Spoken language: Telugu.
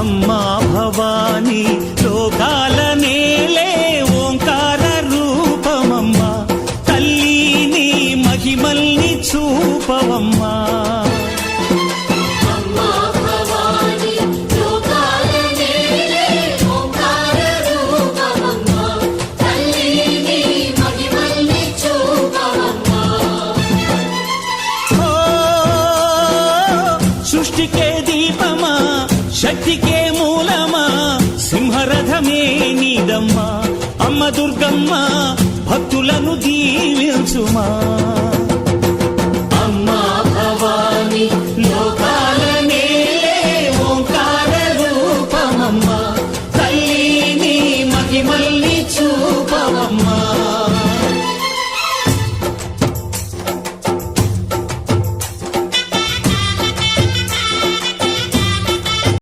అమ్మా భవానీ లోకాల నేలే ఓంకార రూపమమ్మా తల్లి నీ మహిమల్ని చూపవమ్మా సృష్టికే దీపమా శక్తికే మూలమా సింహరథమే నీదమ్మా అమ్మ దుర్గమ్మ భక్తులను దీవించుమా